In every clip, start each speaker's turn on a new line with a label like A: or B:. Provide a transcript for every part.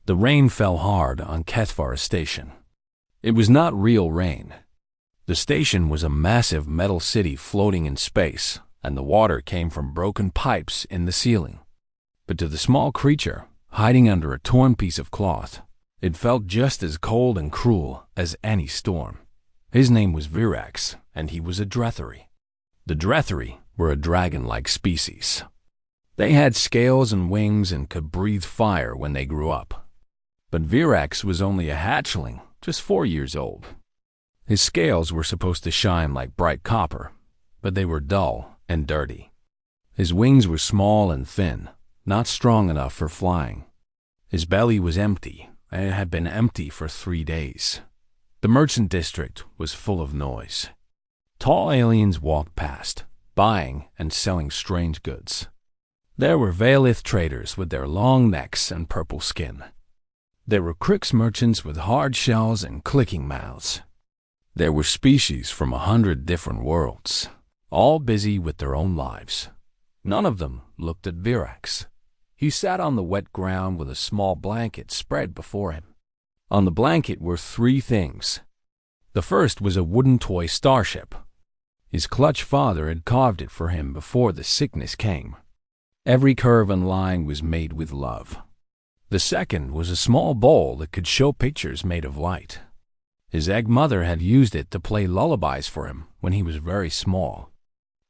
A: The rain fell hard on HFY Station. It was not real rain. The station was a massive metal city floating in space, and the water came from broken pipes in the ceiling. But to the small creature, hiding under a torn piece of cloth, it felt just as cold and cruel as any storm. His name was Verax, and he was a Drethari. The Drethari were a dragon-like species. They had scales and wings and could breathe fire when they grew up. But Verax was only a hatchling, just 4 years old. His scales were supposed to shine like bright copper, but they were dull and dirty. His wings were small and thin, not strong enough for flying. His belly was empty, and it had been empty for 3 days. The merchant district was full of noise. Tall aliens walked past, buying and selling strange goods. There were Veilith traders with their long necks and purple skin. There were Crix merchants with hard shells and clicking mouths. There were species from 100 different worlds, all busy with their own lives. None of them looked at Verax. He sat on the wet ground with a small blanket spread before him. On the blanket were 3 things. The first was a wooden toy starship. His clutch father had carved it for him before the sickness came. Every curve and line was made with love. The second was a small bowl that could show pictures made of light. His egg mother had used it to play lullabies for him when he was very small.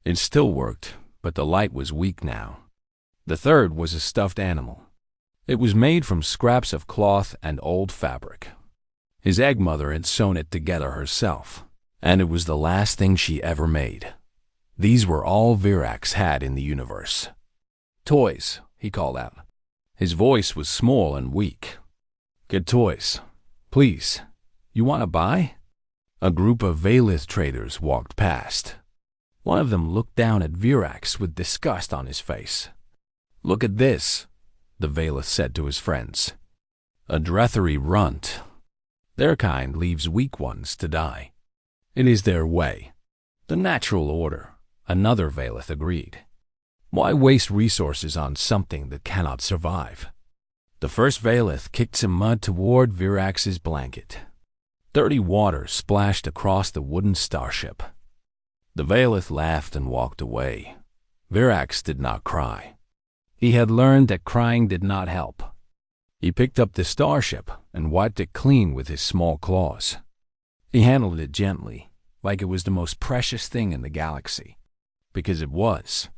A: It still worked, but the light was weak now. The third was a stuffed animal. It was made from scraps of cloth and old fabric. His egg mother had sewn it together herself, and it was the last thing she ever made. These were all Verax had in the universe. "Toys," he called out. His voice was small and weak. "Get toys, please. You want to buy?" A group of Veilith traders walked past. One of them looked down at Verax with disgust on his face. "Look at this," the Veilith said to his friends. "A Drethari runt. Their kind leaves weak ones to die. It is their way. The natural order," another Veilith agreed. "Why waste resources on something that cannot survive?" The first Veilith kicked some mud toward Verax's blanket. Dirty water splashed across the wooden starship. The Veilith laughed and walked away. Verax did not cry. He had learned that crying did not help. He picked up the starship and wiped it clean with his small claws. He handled it gently, like it was the most precious thing in the galaxy. Because it was.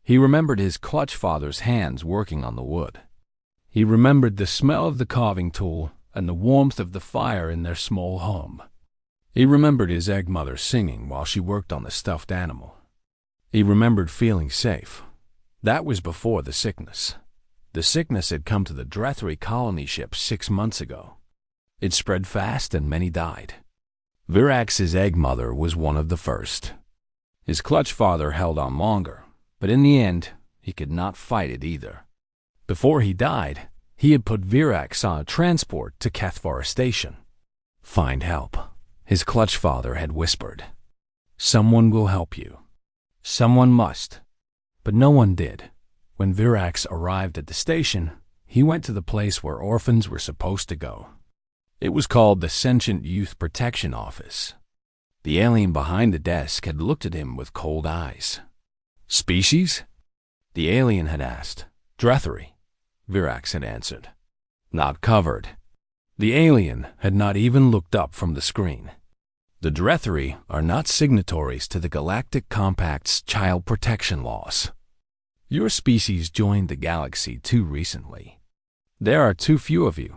A: He remembered his clutch father's hands working on the wood. He remembered the smell of the carving tool and the warmth of the fire in their small home. He remembered his egg mother singing while she worked on the stuffed animal. He remembered feeling safe. That was before the sickness. The sickness had come to the Drethari colony ship 6 months ago. It spread fast and many died. Verax's egg mother was one of the first. His clutch father held on longer, but in the end, he could not fight it either. Before he died, he had put Verax on a transport to HFY Station. "Find help," his clutch father had whispered. "Someone will help you. Someone must." But no one did. When Verax arrived at the station, he went to the place where orphans were supposed to go. It was called the Sentient Youth Protection Office. The alien behind the desk had looked at him with cold eyes. "Species?" the alien had asked. "Drethari," Verax had answered. "Not covered." The alien had not even looked up from the screen. "The Drethari are not signatories to the Galactic Compact's child protection laws. Your species joined the galaxy too recently. There are too few of you.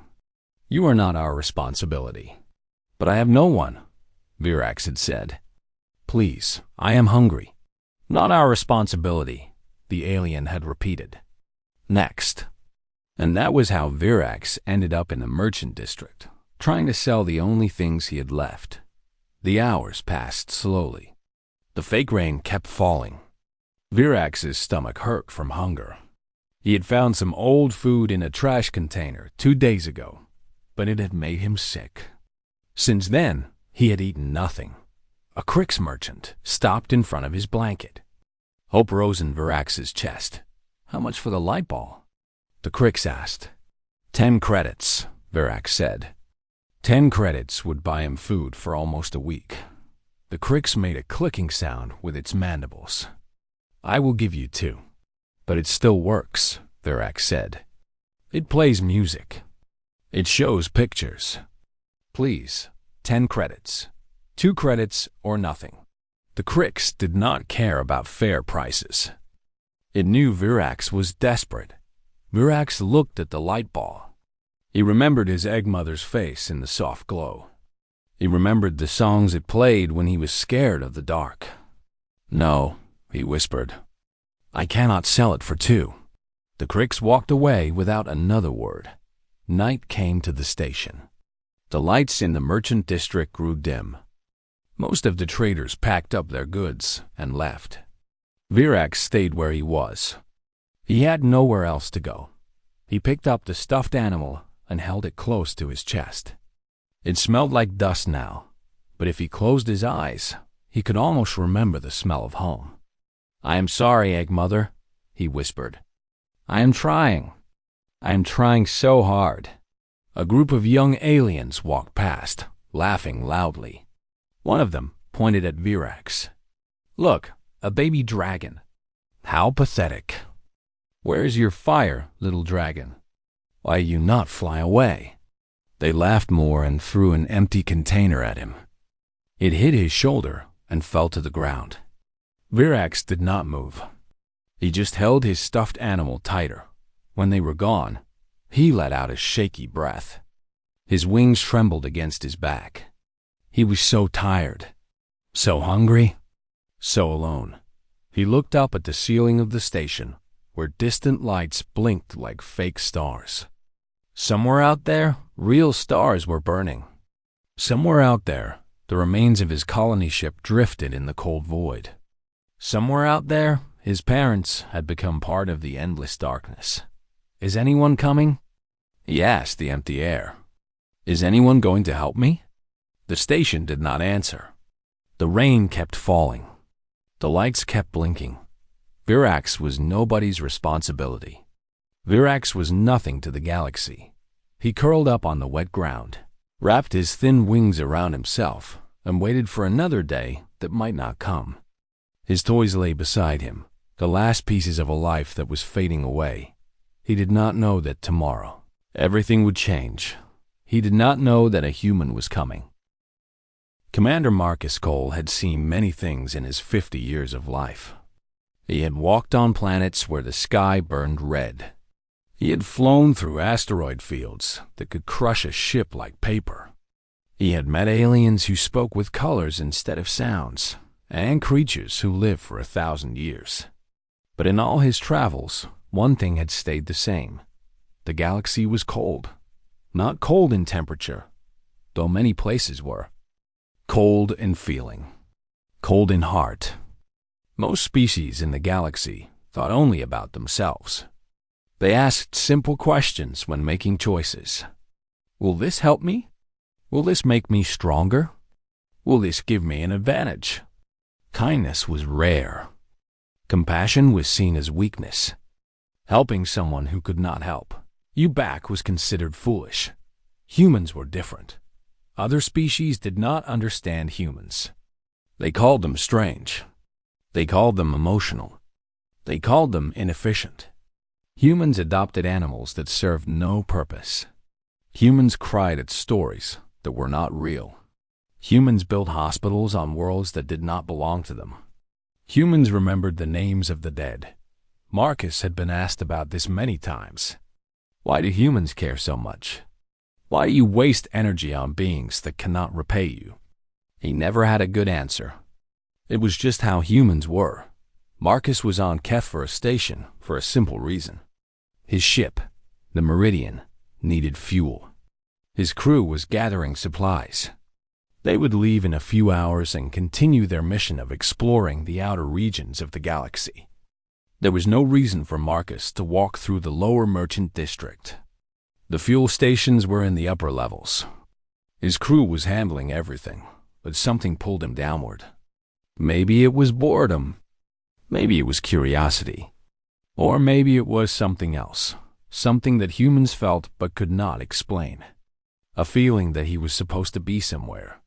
A: You are not our responsibility." "But I have no one," Verax had said. "Please, I am hungry." "Not our responsibility," the alien had repeated. "Next." And that was how Verax ended up in the merchant district, trying to sell the only things he had left. The hours passed slowly. The fake rain kept falling. Verax's stomach hurt from hunger. He had found some old food in a trash container 2 days ago, but it had made him sick. Since then, he had eaten nothing. A Crix merchant stopped in front of his blanket. Hope rose in Verax's chest. "How much for the light ball?" The Crix asked. 10 credits," Verax said. 10 credits would buy him food for almost a week. The Crix made a clicking sound with its mandibles. I will give you 2. But it still works, Verax said. It plays music. It shows pictures. Please, 10 credits. 2 credits or nothing. The Crix did not care about fair prices. It knew Verax was desperate. Verax looked at the light ball. He remembered his egg mother's face in the soft glow. He remembered the songs it played when he was scared of the dark. No, he whispered. I cannot sell it for 2. The Crix walked away without another word. Night came to the station. The lights in the merchant district grew dim. Most of the traders packed up their goods and left. Verax stayed where he was. He had nowhere else to go. He picked up the stuffed animal and held it close to his chest. It smelled like dust now, but if he closed his eyes, he could almost remember the smell of home. I am sorry, Egg Mother, he whispered. I am trying. I am trying so hard. A group of young aliens walked past, laughing loudly. One of them pointed at Verax. Look, a baby dragon. How pathetic. Where is your fire, little dragon? Why you not fly away? They laughed more and threw an empty container at him. It hit his shoulder and fell to the ground. Verax did not move. He just held his stuffed animal tighter. When they were gone, he let out a shaky breath. His wings trembled against his back. He was so tired, so hungry, so alone. He looked up at the ceiling of the station, where distant lights blinked like fake stars. Somewhere out there, real stars were burning. Somewhere out there, the remains of his colony ship drifted in the cold void. Somewhere out there, his parents had become part of the endless darkness. Is anyone coming? He asked the empty air. Is anyone going to help me? The station did not answer. The rain kept falling. The lights kept blinking. Verax was nobody's responsibility. Verax was nothing to the galaxy. He curled up on the wet ground, wrapped his thin wings around himself, and waited for another day that might not come. His toys lay beside him, the last pieces of a life that was fading away. He did not know that tomorrow everything would change. He did not know that a human was coming. Commander Marcus Cole had seen many things in his 50 years of life. He had walked on planets where the sky burned red. He had flown through asteroid fields that could crush a ship like paper. He had met aliens who spoke with colors instead of sounds, and creatures who lived for 1,000 years. But in all his travels, one thing had stayed the same. The galaxy was cold. Not cold in temperature, though many places were. Cold in feeling. Cold in heart. Most species in the galaxy thought only about themselves. They asked simple questions when making choices. Will this help me? Will this make me stronger? Will this give me an advantage? Kindness was rare. Compassion was seen as weakness. Helping someone who could not help you back was considered foolish. Humans were different. Other species did not understand humans. They called them strange. They called them emotional. They called them inefficient. Humans adopted animals that served no purpose. Humans cried at stories that were not real. Humans built hospitals on worlds that did not belong to them. Humans remembered the names of the dead. Marcus had been asked about this many times. Why do humans care so much? Why do you waste energy on beings that cannot repay you? He never had a good answer. It was just how humans were. Marcus was on HFY station for a simple reason. His ship, the Meridian, needed fuel. His crew was gathering supplies. They would leave in a few hours and continue their mission of exploring the outer regions of the galaxy. There was no reason for Marcus to walk through the lower merchant district. The fuel stations were in the upper levels. His crew was handling everything, but something pulled him downward. Maybe it was boredom. Maybe it was curiosity. Or maybe it was something else, something that humans felt but could not explain. a feeling that he was supposed to be somewhere.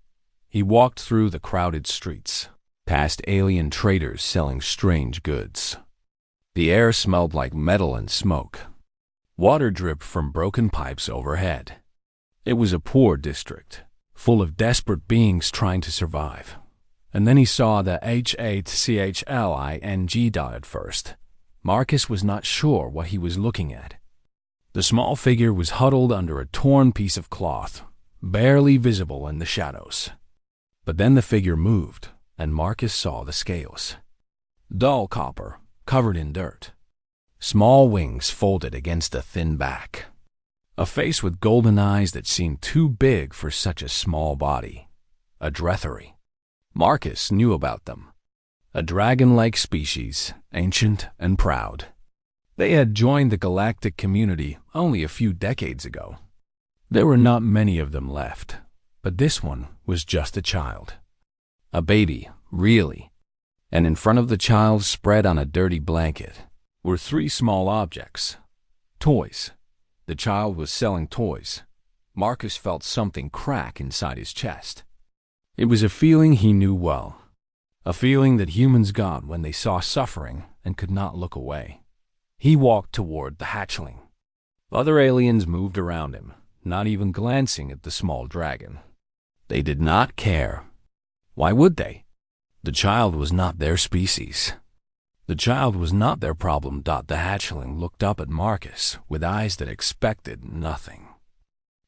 A: He walked through the crowded streets, past alien traders selling strange goods. The air smelled like metal and smoke. Water dripped from broken pipes overhead. It was a poor district, full of desperate beings trying to survive. And then he saw the HFY dot at first. Marcus was not sure what he was looking at. The small figure was huddled under a torn piece of cloth, barely visible in the shadows. But then the figure moved, and Marcus saw the scales. Dull copper, covered in dirt. Small wings folded against a thin back. A face with golden eyes that seemed too big for such a small body. A drethary. Marcus knew about them. A dragon-like species, ancient and proud. They had joined the galactic community only a few decades ago. There were not many of them left, but this one was just a child. A baby, really. And in front of the child, spread on a dirty blanket, were 3 small objects. Toys. The child was selling toys. Marcus felt something crack inside his chest. It was a feeling he knew well. A feeling that humans got when they saw suffering and could not look away. He walked toward the hatchling. Other aliens moved around him, not even glancing at the small dragon. They did not care. Why would they? The child was not their species. The child was not their problem. The hatchling looked up at Marcus with eyes that expected nothing.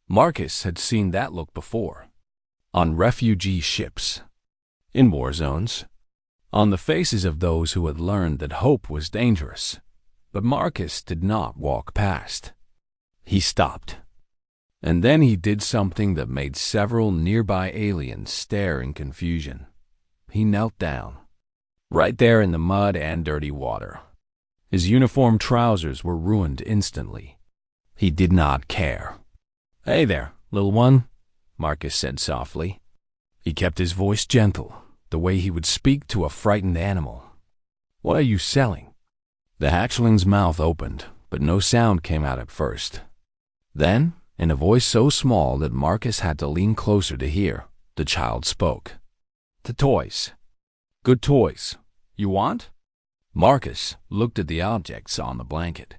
A: Marcus had seen that look before. On refugee ships. In war zones. On the faces of those who had learned that hope was dangerous. But Marcus did not walk past. He stopped. And then he did something that made several nearby aliens stare in confusion. He knelt down. Right there in the mud and dirty water. His uniform trousers were ruined instantly. He did not care. "Hey there, little one," Marcus said softly. He kept his voice gentle, the way he would speak to a frightened animal. "What are you selling?" The hatchling's mouth opened, but no sound came out at first. Then, in a voice so small that Marcus had to lean closer to hear, the child spoke. "The toys. Good toys. You want?" Marcus looked at the objects on the blanket.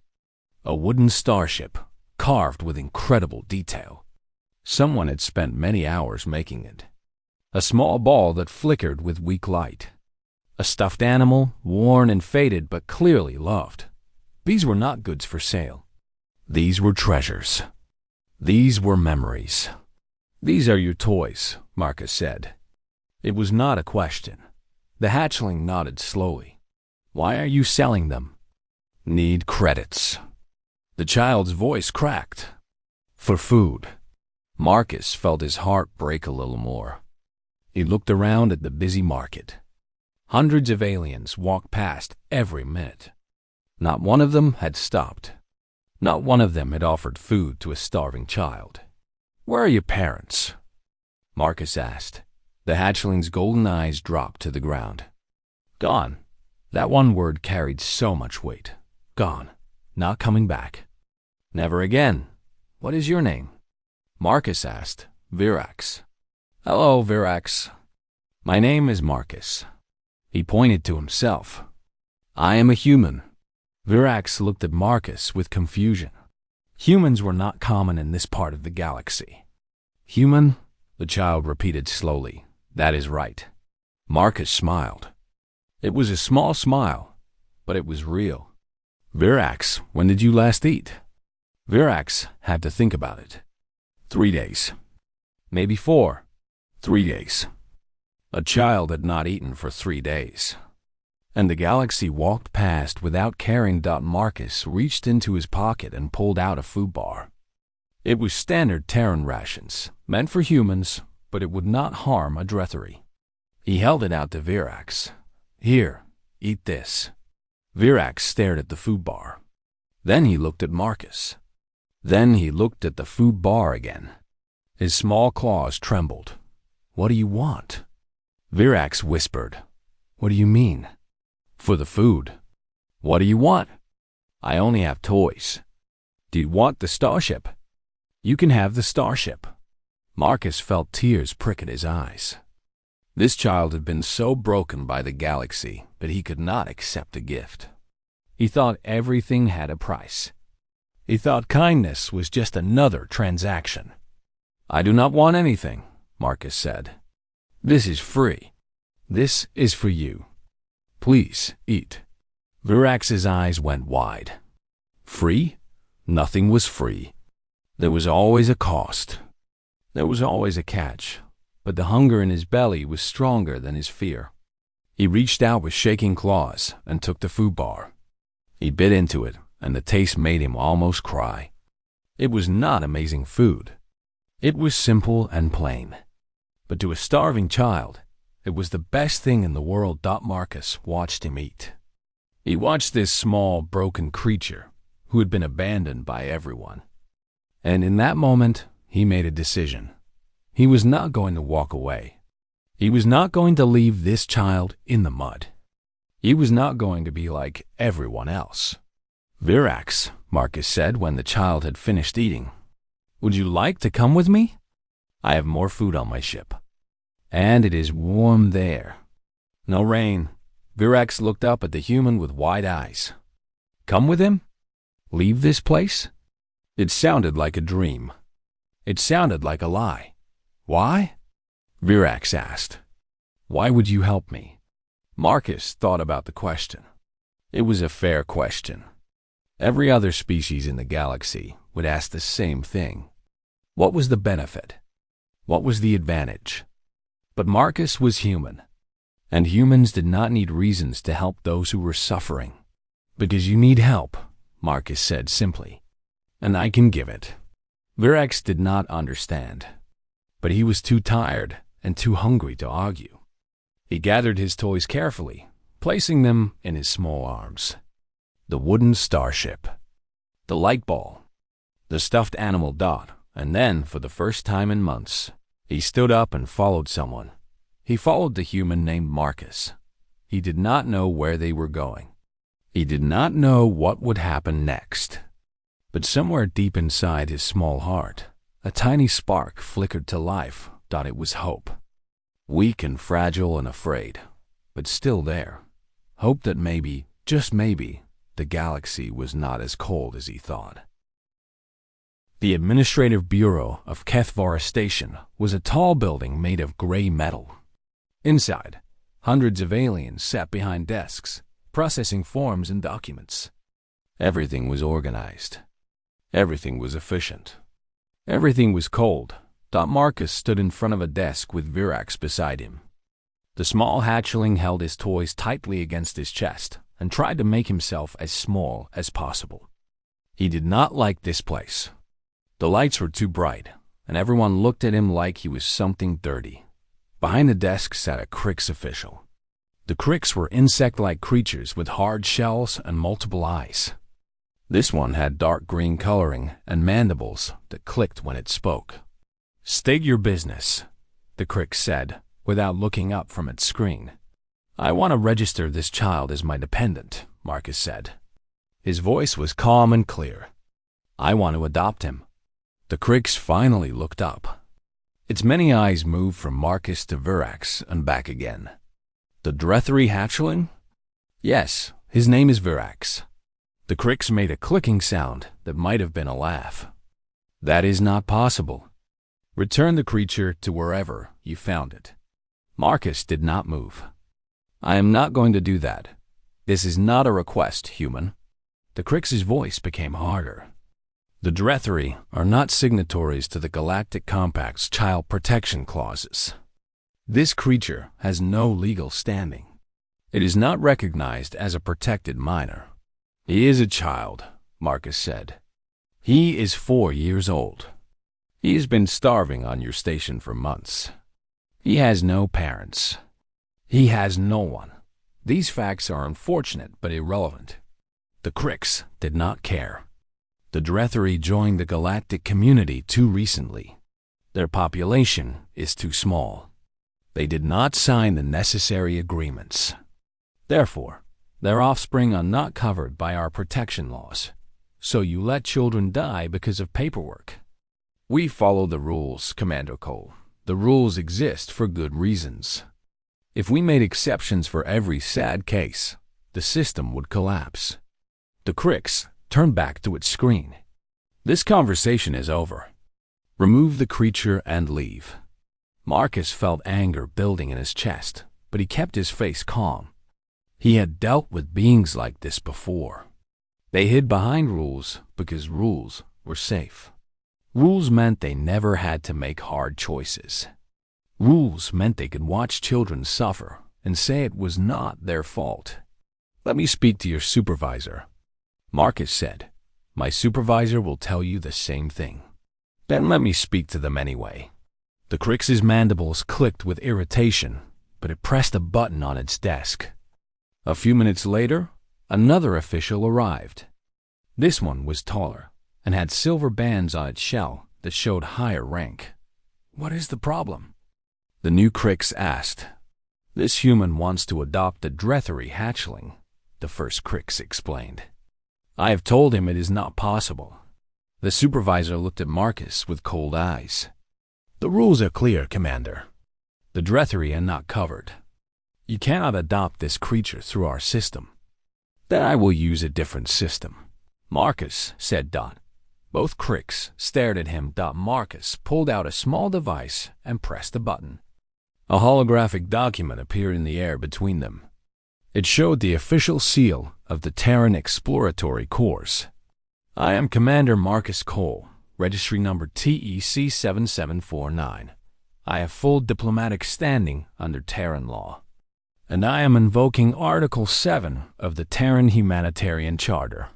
A: A wooden starship, carved with incredible detail. Someone had spent many hours making it. A small ball that flickered with weak light. A stuffed animal, worn and faded but clearly loved. These were not goods for sale. These were treasures. These were memories. "These are your toys," Marcus said. It was not a question. The hatchling nodded slowly. "Why are you selling them?" "Need credits." The child's voice cracked. "For food." Marcus felt his heart break a little more. He looked around at the busy market. Hundreds of aliens walked past every minute. Not one of them had stopped. Not one of them had offered food to a starving child. "Where are your parents?" Marcus asked. The hatchling's golden eyes dropped to the ground. "Gone." That one word carried so much weight. Gone. Not coming back. "Never again. What is your name?" Marcus asked. "Verax." "Hello, Verax. My name is Marcus." He pointed to himself. "I am a human." Verax looked at Marcus with confusion. Humans were not common in this part of the galaxy. "Human?" the child repeated slowly. "That is right." Marcus smiled. It was a small smile, but it was real. "Verax, when did you last eat?" Verax had to think about it. 3 days. Maybe 4. 3 days. A child had not eaten for 3 days. And the galaxy walked past without caring. Marcus reached into his pocket and pulled out a food bar. It was standard Terran rations, meant for humans, but it would not harm a drethary. He held it out to Verax. "Here, eat this." Verax stared at the food bar. Then he looked at Marcus. Then he looked at the food bar again. His small claws trembled. "What do you want?" Verax whispered. "What do you mean?" "For the food." "What do you want?" "I only have toys." "Do you want the starship?" "You can have the starship." Marcus felt tears prick at his eyes. This child had been so broken by the galaxy that he could not accept a gift. He thought everything had a price. He thought kindness was just another transaction. "I do not want anything," Marcus said. "This is free. This is for you. Please eat." Verax's eyes went wide. Free? Nothing was free. There was always a cost. There was always a catch, but the hunger in his belly was stronger than his fear. He reached out with shaking claws and took the food bar. He bit into it, and the taste made him almost cry. It was not amazing food. It was simple and plain. But to a starving child, it was the best thing in the world. Marcus watched him eat. He watched this small, broken creature who had been abandoned by everyone. And in that moment, he made a decision. He was not going to walk away. He was not going to leave this child in the mud. He was not going to be like everyone else. "Verax," Marcus said when the child had finished eating, "would you like to come with me? I have more food on my ship. And it is warm there. No rain." Verax looked up at the human with wide eyes. Come with him? Leave this place? It sounded like a dream. It sounded like a lie. "Why?" Verax asked. "Why would you help me?" Marcus thought about the question. It was a fair question. Every other species in the galaxy would ask the same thing. What was the benefit? What was the advantage? But Marcus was human, and humans did not need reasons to help those who were suffering. "Because you need help," Marcus said simply, "and I can give it." Verax did not understand, but he was too tired and too hungry to argue. He gathered his toys carefully, placing them in his small arms. The wooden starship, the light ball, the stuffed animal Dot, and then, for the first time in months, he stood up and followed someone. He followed the human named Marcus. He did not know where they were going. He did not know what would happen next. But somewhere deep inside his small heart, a tiny spark flickered to life. It was hope. Weak and fragile and afraid, but still there. Hope that maybe, just maybe, the galaxy was not as cold as he thought. The administrative bureau of HFY Station was a tall building made of gray metal. Inside, hundreds of aliens sat behind desks, processing forms and documents. Everything was organized. Everything was efficient. Everything was cold. Marcus stood in front of a desk with Verax beside him. The small hatchling held his toys tightly against his chest and tried to make himself as small as possible. He did not like this place. The lights were too bright, and everyone looked at him like he was something dirty. Behind the desk sat a Crix official. The Crix were insect-like creatures with hard shells and multiple eyes. This one had dark green coloring and mandibles that clicked when it spoke. "State your business," the Crix said, without looking up from its screen. "I want to register this child as my dependent," Marcus said. His voice was calm and clear. "I want to adopt him." The Crix finally looked up. Its many eyes moved from Marcus to Verax and back again. "The Drethry hatchling?" "Yes, his name is Verax." The Crix made a clicking sound that might have been a laugh. "That is not possible. Return the creature to wherever you found it." Marcus did not move. "I am not going to do that. This is not a request, human." The Crix's voice became harder. "The Drethry are not signatories to the Galactic Compact's child protection clauses. This creature has no legal standing. It is not recognized as a protected minor." "He is a child," Marcus said. "He is 4 years old. He has been starving on your station for months. He has no parents. He has no one. These facts are unfortunate but irrelevant." The Crix did not care. The Drethry joined the galactic community too recently. Their population is too small. They did not sign the necessary agreements. Therefore, their offspring are not covered by our protection laws. So you let children die because of paperwork. We follow the rules, Commander Cole. The rules exist for good reasons. If we made exceptions for every sad case, the system would collapse. The Crix turned back to its screen. This conversation is over. Remove the creature and leave. Marcus felt anger building in his chest, but he kept his face calm. He had dealt with beings like this before. They hid behind rules because rules were safe. Rules meant they never had to make hard choices. Rules meant they could watch children suffer and say it was not their fault. "Let me speak to your supervisor," Marcus said. "My supervisor will tell you the same thing." "Then let me speak to them anyway." The Crix's mandibles clicked with irritation, but it pressed a button on its desk. A few minutes later, another official arrived. This one was taller and had silver bands on its shell that showed higher rank. "What is the problem?" the new Crix asked. "This human wants to adopt the Drethary hatchling," the first Crix explained. "I have told him it is not possible." The supervisor looked at Marcus with cold eyes. "The rules are clear, Commander. The Drethary are not covered. You cannot adopt this creature through our system." "Then I will use a different system," Marcus said. Both Crix stared at him. Marcus pulled out a small device and pressed a button. A holographic document appeared in the air between them. It showed the official seal of the Terran Exploratory Corps. "I am Commander Marcus Cole, registry number TEC7749. I have full diplomatic standing under Terran law. And I am invoking Article 7 of the Terran Humanitarian Charter."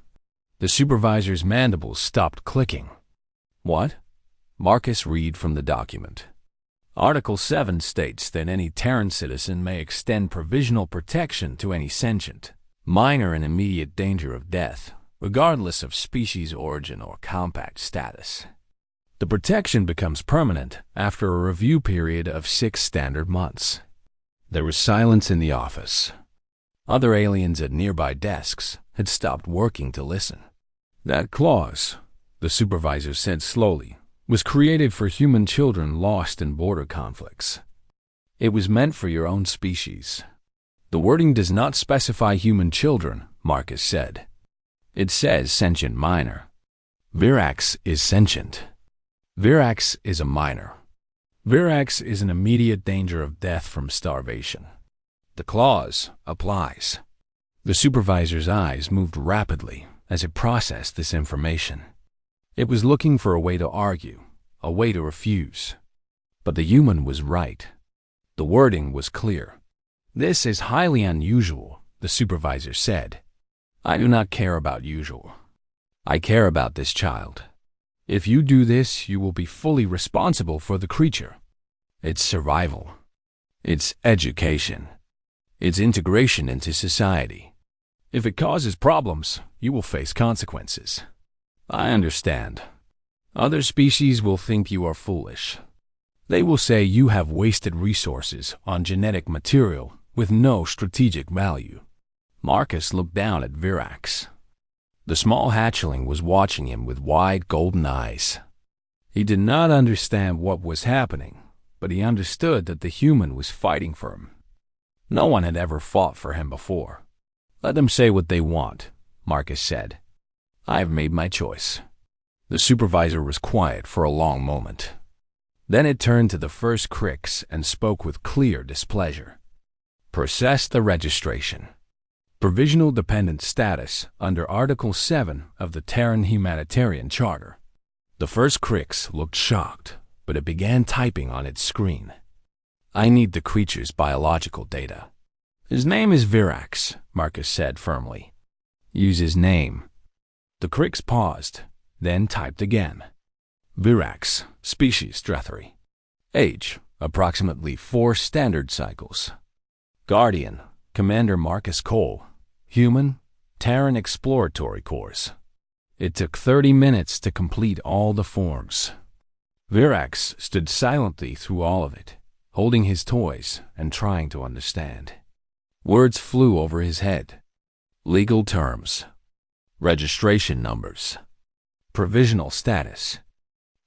A: The supervisor's mandibles stopped clicking. "What?" Marcus read from the document. "Article 7 states that any Terran citizen may extend provisional protection to any sentient, minor and immediate danger of death, regardless of species origin or compact status. The protection becomes permanent after a review period of 6 standard months." There was silence in the office. Other aliens at nearby desks had stopped working to listen. "That clause," the supervisor said slowly, "was created for human children lost in border conflicts. It was meant for your own species." "The wording does not specify human children," Marcus said. "It says sentient minor. Verax is sentient. Verax is a minor. Verax is in immediate danger of death from starvation. The clause applies." The supervisor's eyes moved rapidly as it processed this information. It was looking for a way to argue, a way to refuse. But the human was right. The wording was clear. "This is highly unusual," the supervisor said. "I do not care about usual. I care about this child. If you do this, you will be fully responsible for the creature. Its survival. Its education. Its integration into society. If it causes problems, you will face consequences. I understand. Other species will think you are foolish. They will say you have wasted resources on genetic material with no strategic value." Marcus looked down at Verax. The small hatchling was watching him with wide golden eyes. He did not understand what was happening, but he understood that the human was fighting for him. No one had ever fought for him before. "Let them say what they want," Marcus said. "I have made my choice." The supervisor was quiet for a long moment. Then it turned to the first Crix and spoke with clear displeasure. "Process the registration. Provisional dependent status under Article 7 of the Terran Humanitarian Charter." The first Crix looked shocked, but it began typing on its screen. "I need the creature's biological data." "His name is Verax," Marcus said firmly. "Use his name." The Crix paused, then typed again. "Verax, species Drethary. Age, approximately 4 standard cycles. Guardian, Commander Marcus Cole. Human, Terran Exploratory Corps." It took 30 minutes to complete all the forms. Verax stood silently through all of it, holding his toys and trying to understand. Words flew over his head. Legal terms. Registration numbers. Provisional status.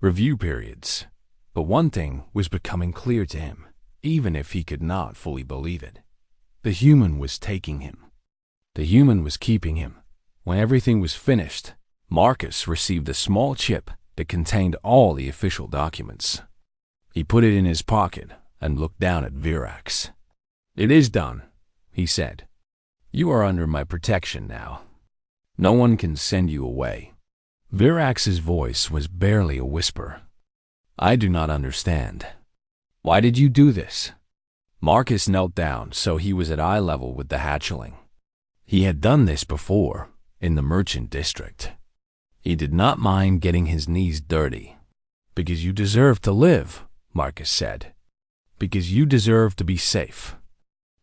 A: review periods. But one thing was becoming clear to him, even if he could not fully believe it. The human was taking him. The human was keeping him. When everything was finished, Marcus received a small chip that contained all the official documents. He put it in his pocket and looked down at Verax. "It is done," he said. "You are under my protection now. No one can send you away." Verax's voice was barely a whisper. "I do not understand. Why did you do this?" Marcus knelt down so he was at eye level with the hatchling. He had done this before, in the merchant district. He did not mind getting his knees dirty. "Because you deserve to live," Marcus said. "Because you deserve to be safe.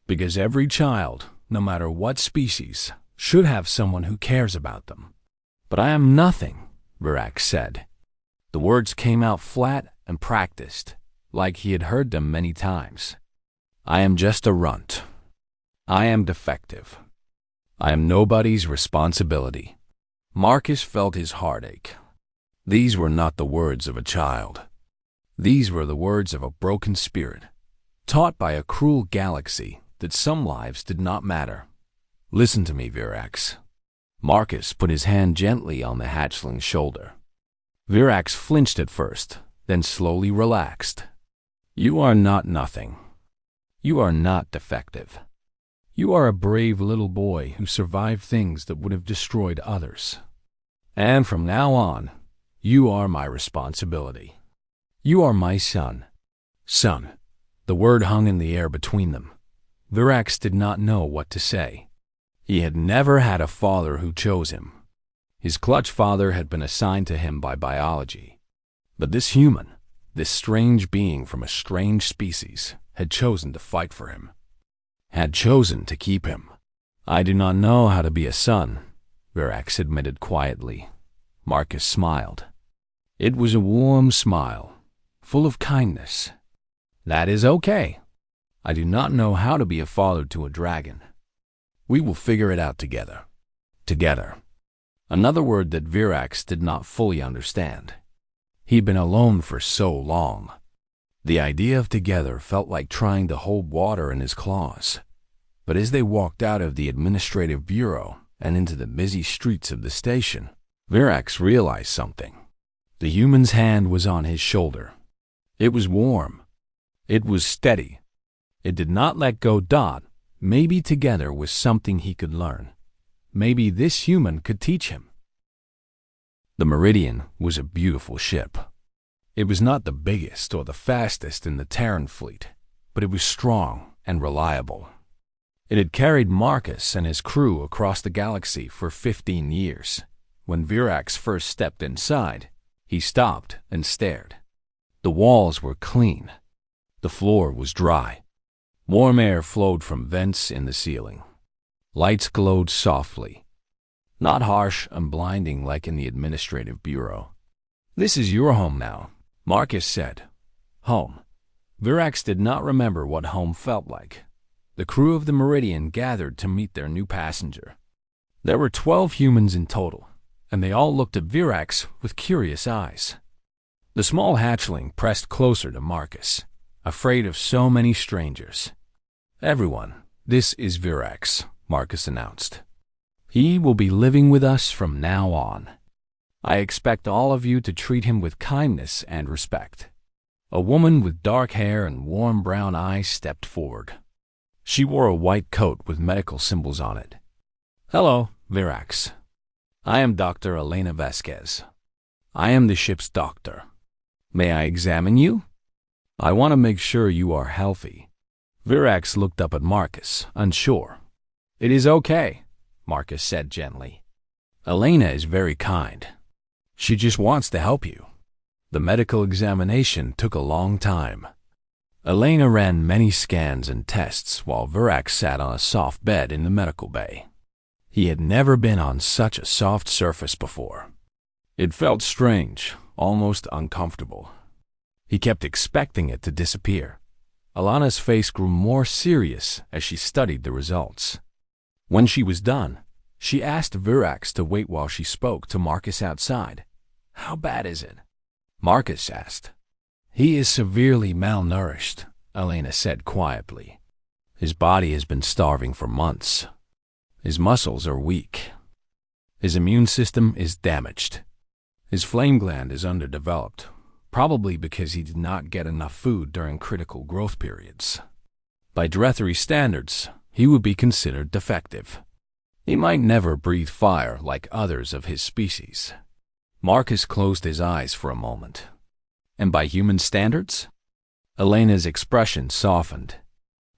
A: Because every child, no matter what species, should have someone who cares about them." "But I am nothing," Verax said. The words came out flat and practiced, like he had heard them many times. "I am just a runt. I am defective. I am nobody's responsibility." Marcus felt his heart ache. These were not the words of a child. These were the words of a broken spirit, taught by a cruel galaxy that some lives did not matter. "Listen to me, Verax." Marcus put his hand gently on the hatchling's shoulder. Verax flinched at first, then slowly relaxed. "You are not nothing. You are not defective. You are a brave little boy who survived things that would have destroyed others. And from now on, you are my responsibility. You are my son." Son. The word hung in the air between them. Verax did not know what to say. He had never had a father who chose him. His clutch father had been assigned to him by biology. But this human, this strange being from a strange species, had chosen to fight for him. Had chosen to keep him. "I do not know how to be a son," Verax admitted quietly. Marcus smiled. It was a warm smile, full of kindness. "That is okay. I do not know how to be a father to a dragon. We will figure it out together." Together. Another word that Verax did not fully understand. He'd been alone for so long. The idea of together felt like trying to hold water in his claws. But as they walked out of the administrative bureau and into the busy streets of the station, Verax realized something. The human's hand was on his shoulder. It was warm. It was steady. It did not let go. Maybe together was something he could learn. Maybe this human could teach him. The Meridian was a beautiful ship. It was not the biggest or the fastest in the Terran fleet, but it was strong and reliable. It had carried Marcus and his crew across the galaxy for 15 years. When Verax first stepped inside, he stopped and stared. The walls were clean. The floor was dry. Warm air flowed from vents in the ceiling. Lights glowed softly, not harsh and blinding like in the administrative bureau. "This is your home now," Marcus said. Home. Verax did not remember what home felt like. The crew of the Meridian gathered to meet their new passenger. There were 12 humans in total, and they all looked at Verax with curious eyes. The small hatchling pressed closer to Marcus, afraid of so many strangers. "Everyone, this is Verax," Marcus announced. "He will be living with us from now on. I expect all of you to treat him with kindness and respect." A woman with dark hair and warm brown eyes stepped forward. She wore a white coat with medical symbols on it. "Hello, Verax. I am Dr. Elena Vasquez. I am the ship's doctor. May I examine you? I want to make sure you are healthy." Verax looked up at Marcus, unsure. "It is okay," Marcus said gently. "Elena is very kind. She just wants to help you." The medical examination took a long time. Elena ran many scans and tests while Verax sat on a soft bed in the medical bay. He had never been on such a soft surface before. It felt strange, almost uncomfortable. He kept expecting it to disappear. Alana's face grew more serious as she studied the results. When she was done, she asked Verax to wait while she spoke to Marcus outside. "How bad is it?" Marcus asked. He is severely malnourished, Elena said quietly. His body has been starving for months. His muscles are weak. His immune system is damaged. His flame gland is underdeveloped, probably because he did not get enough food during critical growth periods. By Drethry standards, he would be considered defective. He might never breathe fire like others of his species. Marcus closed his eyes for a moment. And by human standards? Elena's expression softened.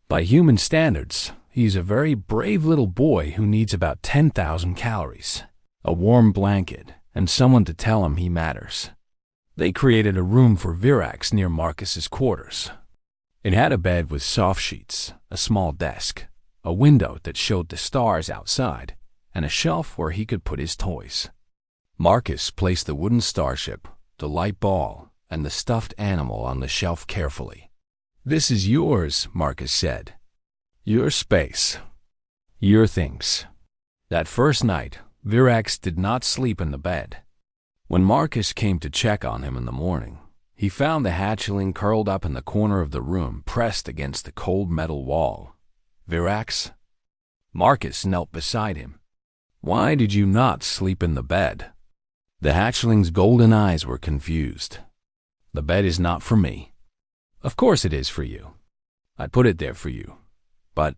A: By human standards, he's a very brave little boy who needs about 10,000 calories, a warm blanket, and someone to tell him he matters. They created a room for Verax near Marcus's quarters. It had a bed with soft sheets, a small desk, a window that showed the stars outside, and a shelf where he could put his toys. Marcus placed the wooden starship, the light ball, and the stuffed animal on the shelf carefully. "This is yours," Marcus said. "Your space. Your things." That first night, Verax did not sleep in the bed. When Marcus came to check on him in the morning, he found the hatchling curled up in the corner of the room, pressed against the cold metal wall. "Verax?" Marcus knelt beside him. "Why did you not sleep in the bed?" The hatchling's golden eyes were confused. "The bed is not for me." "Of course it is for you. I put it there for you. But—"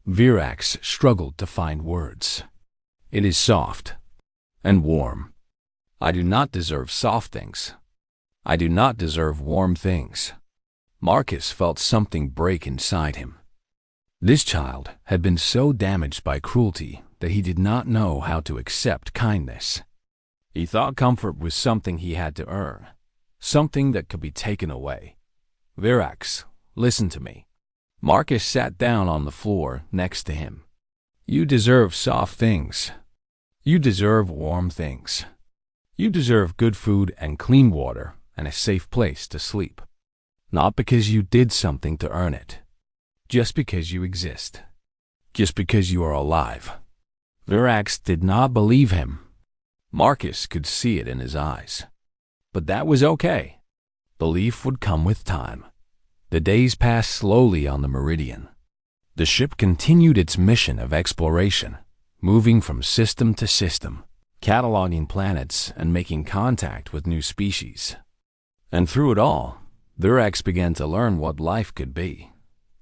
A: Verax struggled to find words. "It is soft and warm. I do not deserve soft things. I do not deserve warm things." Marcus felt something break inside him. This child had been so damaged by cruelty that he did not know how to accept kindness. He thought comfort was something he had to earn, something that could be taken away. "Verax, listen to me." Marcus sat down on the floor next to him. "You deserve soft things. You deserve warm things. You deserve good food and clean water and a safe place to sleep. Not because you did something to earn it. Just because you exist. Just because you are alive." Verax did not believe him. Marcus could see it in his eyes. But that was okay. Belief would come with time. The days passed slowly on the Meridian. The ship continued its mission of exploration, moving from system to system, cataloging planets and making contact with new species. And through it all, Verax began to learn what life could be.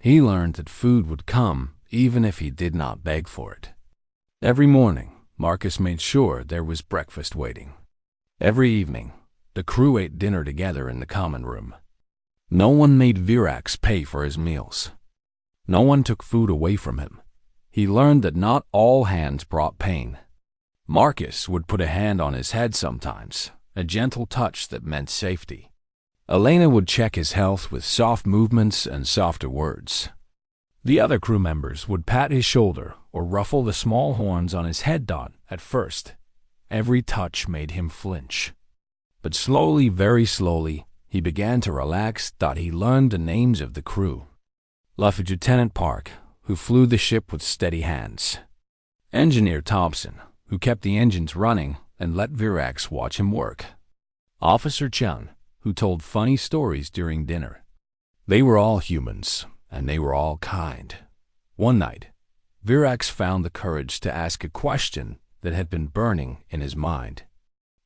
A: He learned that food would come even if he did not beg for it. Every morning, Marcus made sure there was breakfast waiting. Every evening, the crew ate dinner together in the common room. No one made Verax pay for his meals. No one took food away from him. He learned that not all hands brought pain. Marcus would put a hand on his head sometimes, a gentle touch that meant safety. Elena would check his health with soft movements and softer words. The other crew members would pat his shoulder or ruffle the small horns on his head. At first, every touch made him flinch. But slowly, very slowly, he began to relax. He learned the names of the crew. Lieutenant Park, who flew the ship with steady hands. Engineer Thompson, who kept the engines running and let Verax watch him work. Officer Chung, who told funny stories during dinner. They were all humans, and they were all kind. One night, Verax found the courage to ask a question that had been burning in his mind.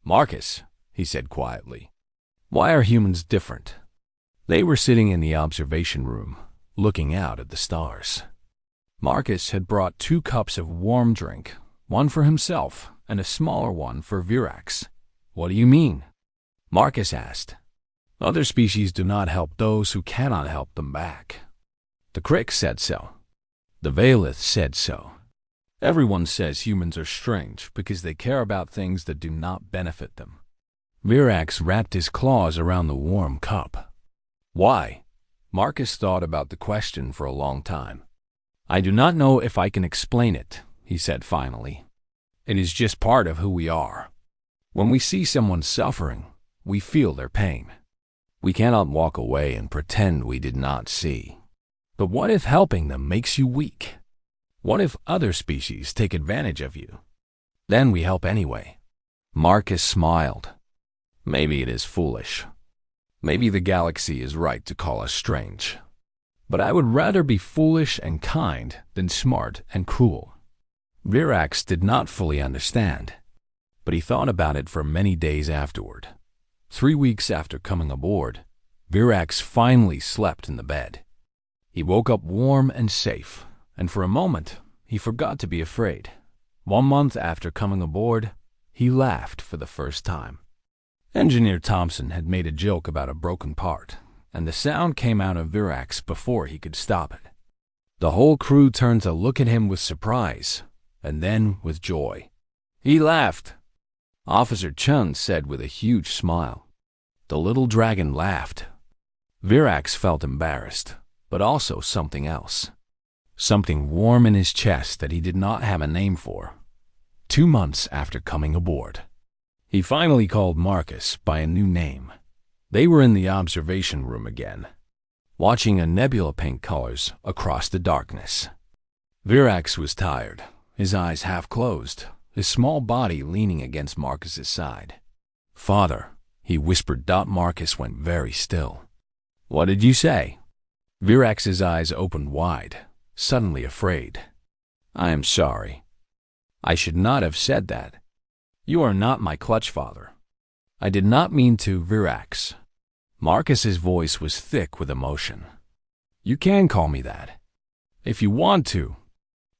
A: "Marcus," he said quietly, "why are humans different?" They were sitting in the observation room, looking out at the stars. Marcus had brought 2 cups of warm drink, one for himself and a smaller one for Verax. "What do you mean?" Marcus asked. "Other species do not help those who cannot help them back. The Crick said so. The Valeth said so. Everyone says humans are strange because they care about things that do not benefit them." Verax wrapped his claws around the warm cup. "Why?" Marcus thought about the question for a long time. "I do not know if I can explain it," he said finally. "It is just part of who we are. When we see someone suffering, we feel their pain. We cannot walk away and pretend we did not see. But what if helping them makes you weak? What if other species take advantage of you? Then we help anyway." Marcus smiled. Maybe it is foolish. Maybe the galaxy is right to call us strange. But I would rather be foolish and kind than smart and cruel. Verax did not fully understand, but he thought about it for many days afterward. 3 weeks after coming aboard, Verax finally slept in the bed. He woke up warm and safe, and for a moment, he forgot to be afraid. 1 month after coming aboard, he laughed for the first time. Engineer Thompson had made a joke about a broken part, and the sound came out of Verax before he could stop it. The whole crew turned to look at him with surprise, and then with joy. He laughed. Officer Chun said with a huge smile. The little dragon laughed. Verax felt embarrassed, but also something else. Something warm in his chest that he did not have a name for. 2 months after coming aboard, he finally called Marcus by a new name. They were in the observation room again, watching a nebula paint colors across the darkness. Verax was tired, his eyes half closed, his small body leaning against Marcus's side. "Father," he whispered. Marcus went very still. "What did you say?" Verax's eyes opened wide, suddenly afraid. "I am sorry. I should not have said that. You are not my clutch father. I did not mean to, Verax." Marcus's voice was thick with emotion. "You can call me that. If you want to,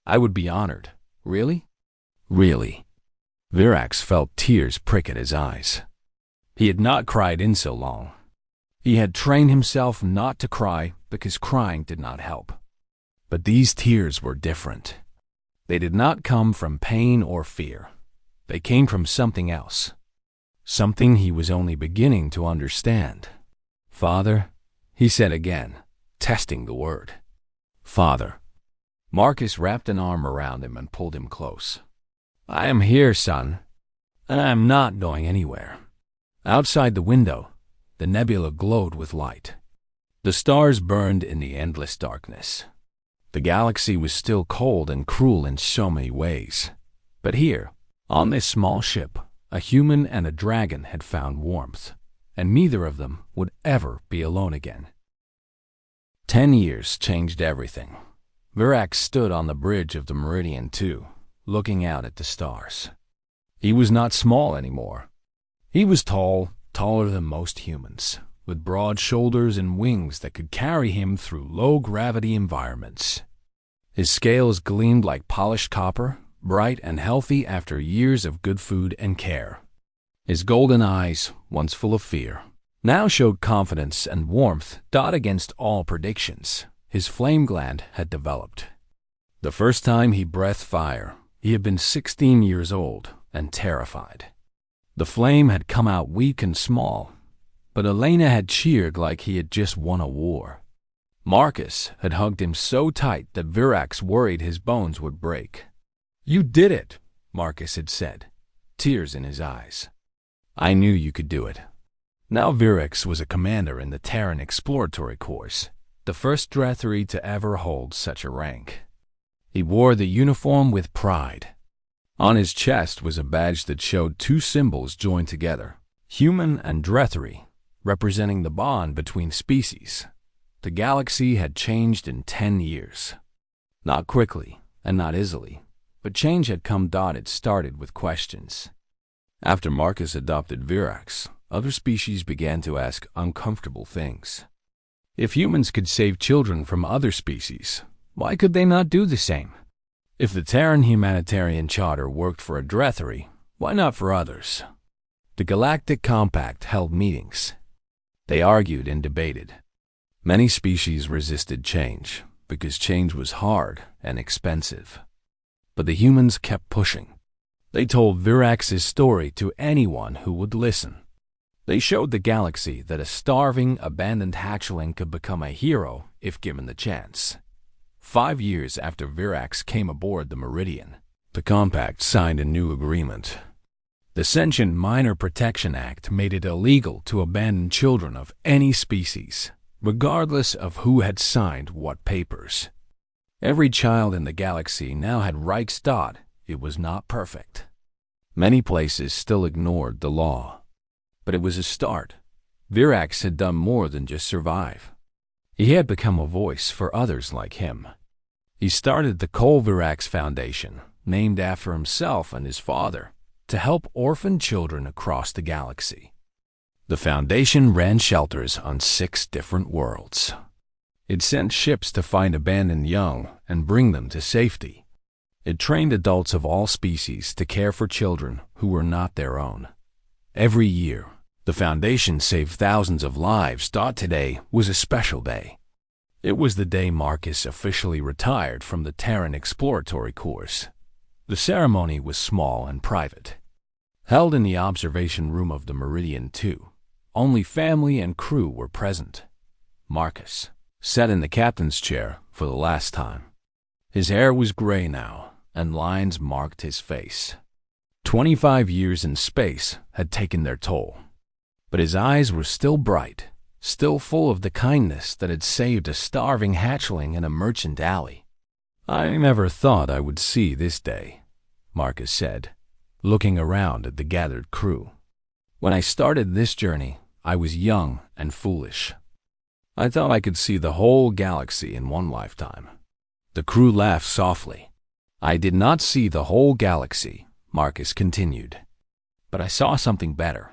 A: I would be honored. Really? Really?" Verax felt tears prick at his eyes. He had not cried in so long. He had trained himself not to cry because crying did not help. But these tears were different. They did not come from pain or fear. They came from something else. Something he was only beginning to understand. "Father," he said again, testing the word. "Father." Marcus wrapped an arm around him and pulled him close. "I am here, son, and I am not going anywhere." Outside the window, the nebula glowed with light. The stars burned in the endless darkness. The galaxy was still cold and cruel in so many ways. But here, on this small ship, a human and a dragon had found warmth, and neither of them would ever be alone again. 10 years changed everything. Verax stood on the bridge of the Meridian II, looking out at the stars. He was not small anymore. He was tall, taller than most humans, with broad shoulders and wings that could carry him through low-gravity environments. His scales gleamed like polished copper, bright and healthy after years of good food and care. His golden eyes, once full of fear, now showed confidence and warmth. Against all predictions, his flame gland had developed. The first time he breathed fire, he had been 16 years old and terrified. The flame had come out weak and small, but Elena had cheered like he had just won a war. Marcus had hugged him so tight that Verax worried his bones would break. "You did it," Marcus had said, tears in his eyes. "I knew you could do it." Now Verax was a commander in the Terran Exploratory Corps, the first Drethri to ever hold such a rank. He wore the uniform with pride. On his chest was a badge that showed 2 symbols joined together, human and Drethri, representing the bond between species. The galaxy had changed in 10 years. Not quickly and not easily, but change had come. It started with questions. After Marcus adopted Verax, other species began to ask uncomfortable things. If humans could save children from other species, why could they not do the same? If the Terran Humanitarian Charter worked for a Drethri, why not for others? The Galactic Compact held meetings. They argued and debated. Many species resisted change because change was hard and expensive. But the humans kept pushing. They told Verax's story to anyone who would listen. They showed the galaxy that a starving, abandoned hatchling could become a hero if given the chance. 5 years after Verax came aboard the Meridian, the Compact signed a new agreement. The Sentient Minor Protection Act made it illegal to abandon children of any species, regardless of who had signed what papers. Every child in the galaxy now had rights. It was not perfect. Many places still ignored the law. But it was a start. Verax had done more than just survive. He had become a voice for others like him. He started the Cole Verax Foundation, named after himself and his father, to help orphan children across the galaxy. The foundation ran shelters on 6 different worlds. It sent ships to find abandoned young and bring them to safety. It trained adults of all species to care for children who were not their own. Every year, the foundation saved thousands of lives. Today was a special day. It was the day Marcus officially retired from the Terran exploratory course. The ceremony was small and private, held in the observation room of the Meridian 2. Only family and crew were present. Marcus sat in the captain's chair for the last time. His hair was gray now, and lines marked his face. 25 years in space had taken their toll, but his eyes were still bright, still full of the kindness that had saved a starving hatchling in a merchant alley. "I never thought I would see this day," Marcus said, looking around at the gathered crew. "When I started this journey, I was young and foolish. I thought I could see the whole galaxy in one lifetime." The crew laughed softly. "I did not see the whole galaxy," Marcus continued, "but I saw something better.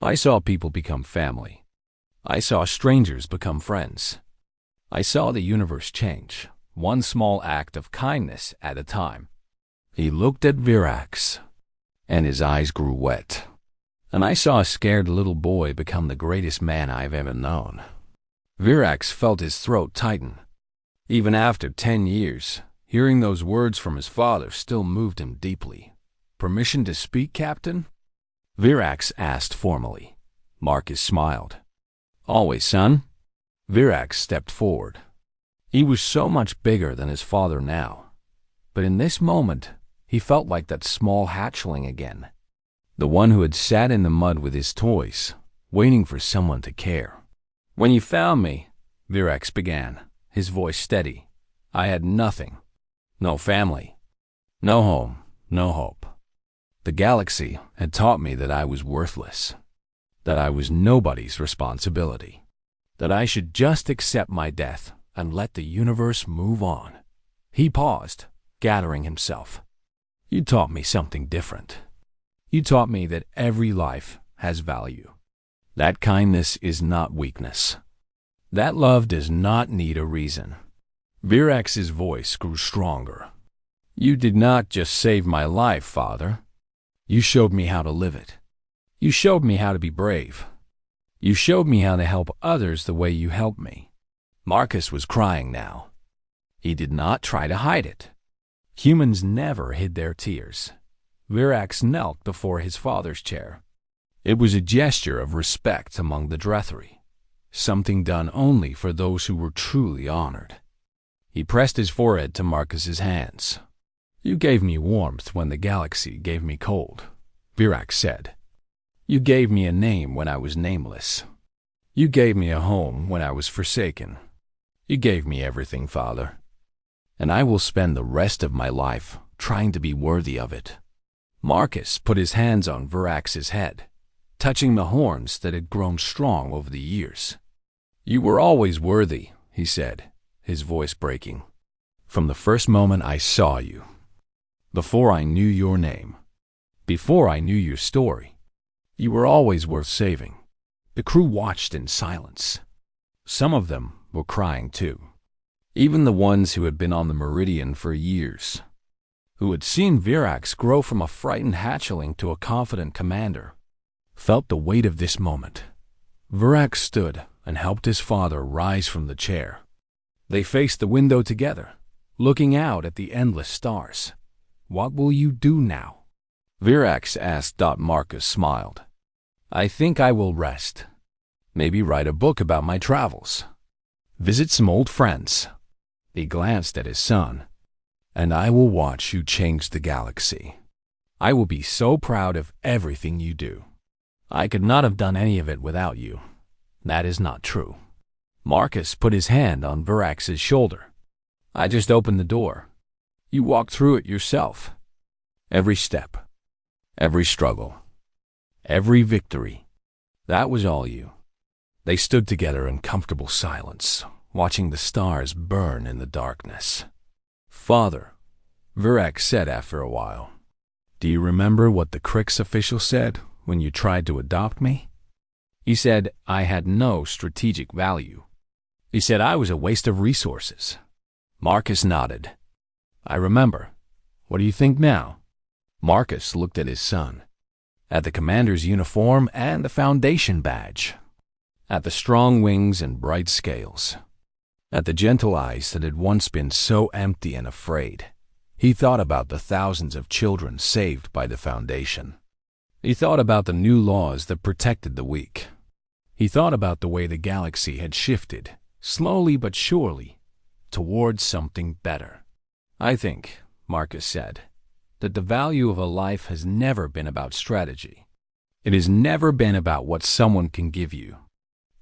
A: I saw people become family. I saw strangers become friends. I saw the universe change, one small act of kindness at a time." He looked at Verax, and his eyes grew wet. "And I saw a scared little boy become the greatest man I've ever known." Verax felt his throat tighten. Even after 10 years, hearing those words from his father still moved him deeply. "Permission to speak, Captain?" Verax asked formally. Marcus smiled. "Always, son." Verax stepped forward. He was so much bigger than his father now, but in this moment, he felt like that small hatchling again. The one who had sat in the mud with his toys, waiting for someone to care. "When you found me," Verax began, his voice steady, "I had nothing. No family. No home. No hope. The galaxy had taught me that I was worthless. That I was nobody's responsibility. That I should just accept my death and let the universe move on." He paused, gathering himself. "You taught me something different. You taught me that every life has value. That kindness is not weakness. That love does not need a reason." Verax's voice grew stronger. "You did not just save my life, Father. You showed me how to live it. You showed me how to be brave. You showed me how to help others the way you helped me." Marcus was crying now. He did not try to hide it. Humans never hid their tears. Verax knelt before his father's chair. It was a gesture of respect among the Drethri, something done only for those who were truly honored. He pressed his forehead to Marcus's hands. "You gave me warmth when the galaxy gave me cold," Verax said. "You gave me a name when I was nameless. You gave me a home when I was forsaken. You gave me everything, Father. And I will spend the rest of my life trying to be worthy of it." Marcus put his hands on Verax's head, touching the horns that had grown strong over the years. "You were always worthy," he said, his voice breaking. "From the first moment I saw you. Before I knew your name. Before I knew your story. You were always worth saving." The crew watched in silence. Some of them were crying too. Even the ones who had been on the Meridian for years, who had seen Verax grow from a frightened hatchling to a confident commander, felt the weight of this moment. Verax stood and helped his father rise from the chair. They faced the window together, looking out at the endless stars. "What will you do now?" Verax asked. Marcus smiled. "I think I will rest. Maybe write a book about my travels. Visit some old friends." He glanced at his son. "And I will watch you change the galaxy. I will be so proud of everything you do. I could not have done any of it without you." "That is not true." Marcus put his hand on Verax's shoulder. "I just opened the door. You walked through it yourself. Every step, every struggle, every victory, That was all you. They stood together in comfortable silence, watching the stars burn in the darkness. Father, Verax said after a while, do you remember what the Crix official said when you tried to adopt me? He said I had no strategic value. He said I was a waste of resources. Marcus nodded. I remember. What do you think now? Marcus looked at his son, at the commander's uniform and the Foundation badge, at the strong wings and bright scales, at the gentle eyes that had once been so empty and afraid. He thought about the thousands of children saved by the Foundation. He thought about the new laws that protected the weak. He thought about the way the galaxy had shifted, slowly but surely, towards something better. I think, Marcus said, that the value of a life has never been about strategy. It has never been about what someone can give you.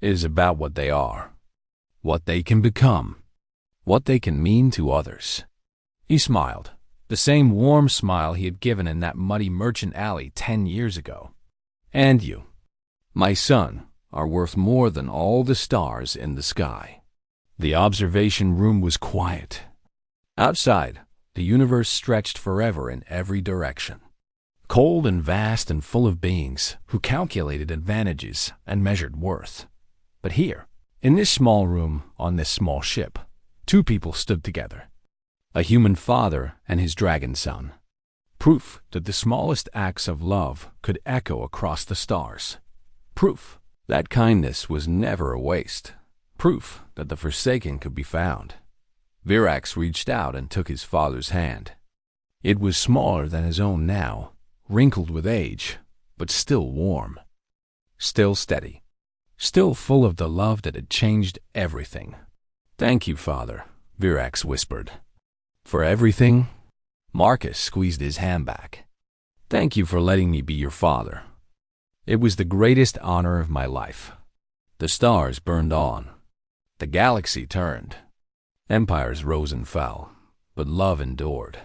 A: It is about what they are, what they can become, what they can mean to others. He smiled, the same warm smile he had given in that muddy merchant alley 10 years ago. And you, my son, are worth more than all the stars in the sky. The observation room was quiet. Outside, the universe stretched forever in every direction, cold and vast and full of beings who calculated advantages and measured worth. But here, in this small room on this small ship, two people stood together. A human father and his dragon son. Proof that the smallest acts of love could echo across the stars. Proof that kindness was never a waste. Proof that the forsaken could be found. Verax reached out and took his father's hand. It was smaller than his own now, wrinkled with age, but still warm. Still steady. Still full of the love that had changed everything. Thank you, Father, Verax whispered. For everything? Marcus squeezed his hand back. Thank you for letting me be your father. It was the greatest honor of my life. The stars burned on. The galaxy turned. Empires rose and fell, but love endured.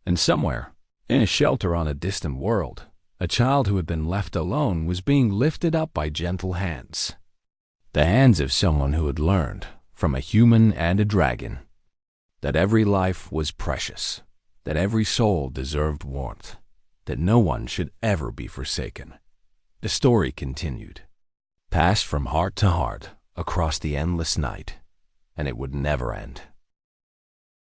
A: And somewhere, in a shelter on a distant world, a child who had been left alone was being lifted up by gentle hands. The hands of someone who had learned, from a human and a dragon, that every life was precious, that every soul deserved warmth, that no one should ever be forsaken. The story continued, passed from heart to heart across the endless night, and it would never end.